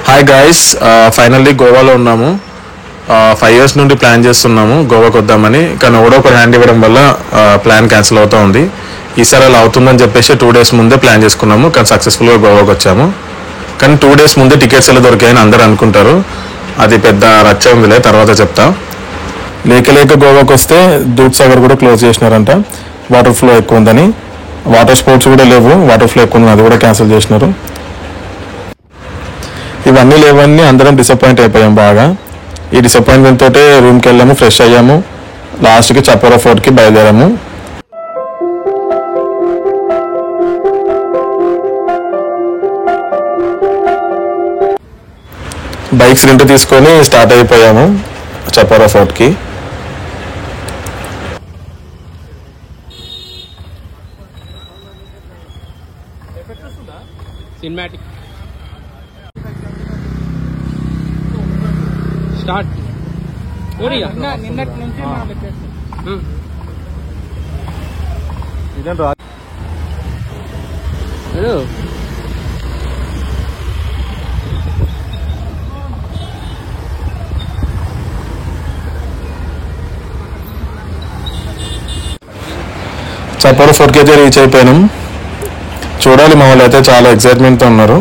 Hi guys, finally గోవాలో ఉన్నాము. 5 years నుండి ప్లాన్ చేస్తున్నాము గోవాకి వద్దామని. కానీ ఎవడో ఒకరు హ్యాండ్ ఇవ్వడం వల్ల ప్లాన్ క్యాన్సిల్ అవుతూ ఉంది. ఈసారి అలా అవుతుందని చెప్పేసి 2 days ముందే ప్లాన్ చేసుకున్నాము. కానీ సక్సెస్ఫుల్గా గోవాకి వచ్చాము. కానీ 2 days ముందే టికెట్స్ ఎలా దొరికాయని అందరూ అనుకుంటారు. అది పెద్ద రచ్చ ఉందిలే, తర్వాత చెప్తా. లేక గోవాకి వస్తే దూద్సాగర్ కూడా క్లోజ్ చేసినారంట. వాటర్ ఫ్లో ఎక్కువ ఉందని. వాటర్ స్పోర్ట్స్ కూడా లేవు, వాటర్ ఫ్లో ఎక్కువ ఉందని అది కూడా క్యాన్సిల్ చేసినారు. ఇవన్నీ లేవన్నీ అందరం డిసప్పాయింట్ అయిపోయాం బాగా. ఈ డిసప్పాయింట్మెంట్ తోటే రూమ్కి వెళ్ళాము, ఫ్రెష్ అయ్యాము. లాస్ట్కి చపోరా ఫోర్ట్కి బయలుదేరాము. బైక్స్ రెంట్ తీసుకొని స్టార్ట్ అయిపోయాము చపోరా ఫోర్ట్కి. సినిమాటిక్ స్టార్ట్ నిన్నటి నుంచి చపోరా ఫోర్ట్కి అయితే రీచ్ అయిపోయినాం. చూడాలి, మా వాళ్ళు అయితే చాలా ఎక్సైట్మెంట్తో ఉన్నారు.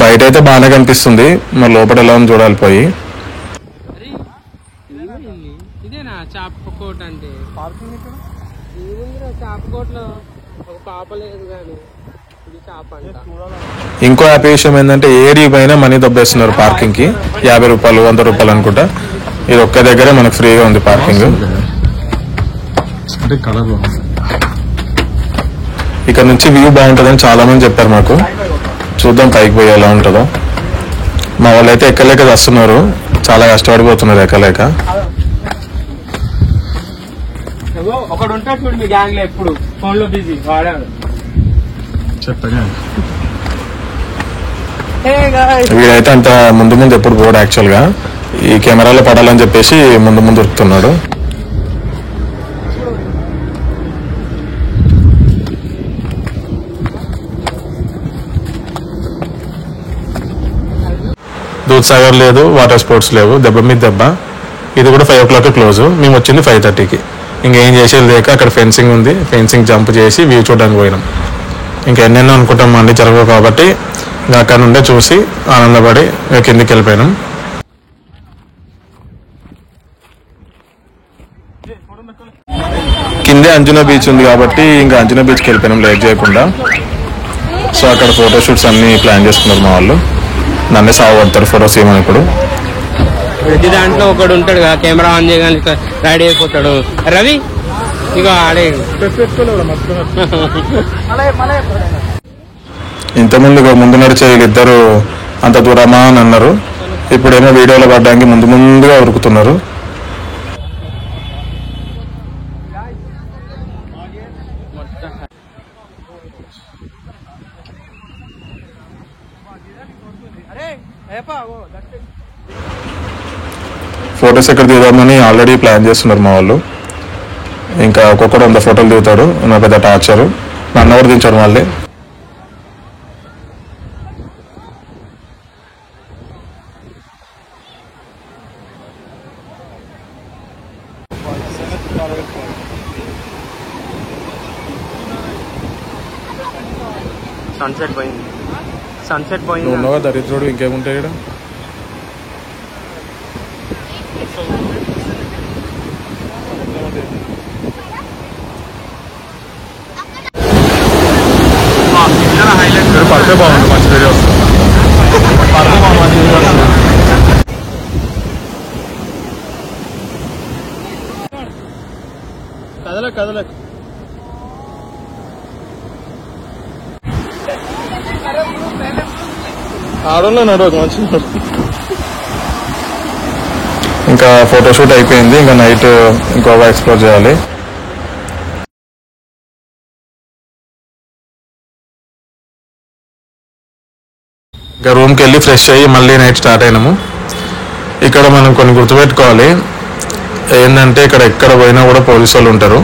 బయట అయితే బాగానే కనిపిస్తుంది, మరి లోపల ఎలా ఉంది చూడాలి పోయి. ఇదేనా చాపకోట్ అంటే? చాపకోట్ లో ఒక పాప లేదు కానీ ఇది చాప అంట. ఇంకో హ్యాపీ విషయం ఏంటంటే ఏడి పైన మనీ దొబ్బేస్తున్నారు పార్కింగ్ కి. 50 రూపాయలు 100 రూపాయలు అనుకుంటా. ఇది ఒక్క దగ్గరే మనకు ఫ్రీగా ఉంది పార్కింగ్. ఇక్కడ నుంచి వ్యూ బాగుంటుందని చాలా మంది చెప్పారు మాకు. చూద్దాం పైకి పోయి ఎలా ఉంటుందో. మా వాళ్ళు అయితే ఎక్కలేక వస్తున్నారు, చాలా కష్టపడిపోతున్నారు ఎక్కలేక. ఒకడు ఉంటాడు చూడు మీ గ్యాంగ్ లో, ఎప్పుడు ఫోన్ లో బిజీ వాడాడు. వీడైతే అంత ముందు ఎప్పుడు పోడు యాక్చువల్ గా. ఈ కెమెరాలో పడాలని చెప్పేసి ముందు ఉరుకుతున్నాడు. దూద్సాగర్ లేదు, వాటర్ స్పోర్ట్స్ లేవు, దెబ్బ మీద దెబ్బ. ఇది కూడా 5 o'clock క్లోజ్. మేము వచ్చింది 5:30కి. ఇంకేం చేసేది లేక అక్కడ ఫెన్సింగ్ ఉంది, ఫెన్సింగ్ జంప్ చేసి వ్యూ చూడడానికి పోయినాం. ఇంకా ఎన్నెన్నో అనుకుంటాం అన్ని జరగవు కాబట్టి ఇంకా అక్కడ నుండే చూసి ఆనందపడి కిందికి వెళ్ళిపోయినాం. కిందే అంజునా బీచ్ ఉంది కాబట్టి ఇంకా అంజునా బీచ్కి వెళ్ళిపోయినాం లేట్ చేయకుండా. సో అక్కడ ఫోటోషూట్స్ అన్ని ప్లాన్ చేసుకున్నారు మా వాళ్ళు. నన్నే సాగుపడతారు ఫొటోస్ ఏమని. ఇప్పుడు ప్రతి దాంట్లో ఒకడు ఉంటాడు కదా, కెమెరా ఆన్ చేయగానే రెడీ అయిపోతాడు. రవి ఇక ఆడే ఇంతకుముందు ముందు నడిచే వీళ్ళిద్దరు అంత దూరమా అని అన్నారు. ఇప్పుడేమో వీడియోలో పడడానికి ముందుగా ఉరుకుతున్నారు. ఫొటోస్ ఎక్కడ దిగుదామని ఆల్రెడీ ప్లాన్ చేస్తున్నారు మా వాళ్ళు. ఇంకా ఒక్కొక్కడు 100 ఫోటోలు దిగుతాడు. నా పెద్ద టార్చరు. నన్ను ఎవరు దించాడు మళ్ళీ. సన్సెట్ పోయింది. ఉన్నావా దరిద్రుడు, ఇంకేముంటాయి ఇక్కడ. పడితే బాగుంది, మంచి వీడియో వస్తుంది. కదలకు ఆడోళ్ళ నడవకు మంచి. ఇంకా ఫోటోషూట్ అయిపోయింది. ఇంకా నైట్ గోవా ఎక్స్ప్లోర్ చేయాలి. ఇంకా రూమ్కి వెళ్ళి ఫ్రెష్ అయ్యి మళ్ళీ నైట్ స్టార్ట్ అయినాము. ఇక్కడ మనం కొన్ని గుర్తుపెట్టుకోవాలి. ఏంటంటే ఇక్కడ ఎక్కడ పోయినా కూడా పోలీసు వాళ్ళు ఉంటారు,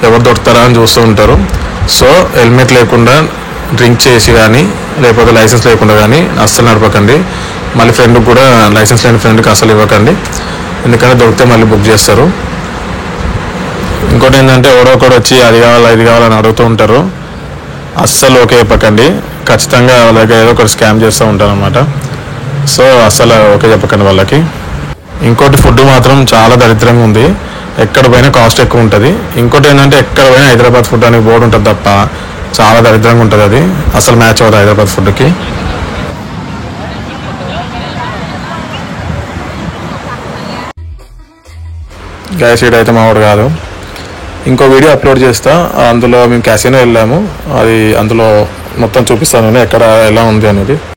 ఎవరు దొరుకుతారా అని చూస్తూ ఉంటారు. సో హెల్మెట్ లేకుండా డ్రింక్ చేసి కానీ లేకపోతే లైసెన్స్ లేకుండా కానీ అస్సలు నడపకండి. మళ్ళీ ఫ్రెండ్కి కూడా, లైసెన్స్ లేని ఫ్రెండ్కి అసలు ఇవ్వకండి, ఎందుకంటే దొరికితే మళ్ళీ బుక్ చేస్తారు. ఇంకోటి ఏంటంటే ఎవడో ఒకడు వచ్చి అది కావాలి ఇది కావాలని అడుగుతూ ఉంటారు, అస్సలు ఓకే చెప్పకండి. ఖచ్చితంగా వాళ్ళకి ఏదో ఒకటి స్కామ్ చేస్తూ ఉంటారు అనమాట. సో అస్సలు ఓకే చెప్పకండి వాళ్ళకి. ఇంకోటి ఫుడ్ మాత్రం చాలా దరిద్రంగా ఉంది, ఎక్కడ పోయినా కాస్ట్ ఎక్కువ ఉంటుంది. ఇంకోటి ఏంటంటే ఎక్కడ పోయినా హైదరాబాద్ ఫుడ్ అని బోర్డు ఉంటుంది తప్ప చాలా దరిద్రంగా ఉంటుంది, అది అసలు మ్యాచ్ అవ్వదు హైదరాబాద్ ఫుడ్కి. గ్యాస్ సీడ్ అయితే మావాడు కాదు. ఇంకో వీడియో అప్లోడ్ చేస్తా, అందులో మేము క్యాసినో వెళ్ళాము, అది అందులో మొత్తం చూపిస్తాను ఎక్కడ ఎలా ఉంది అనేది.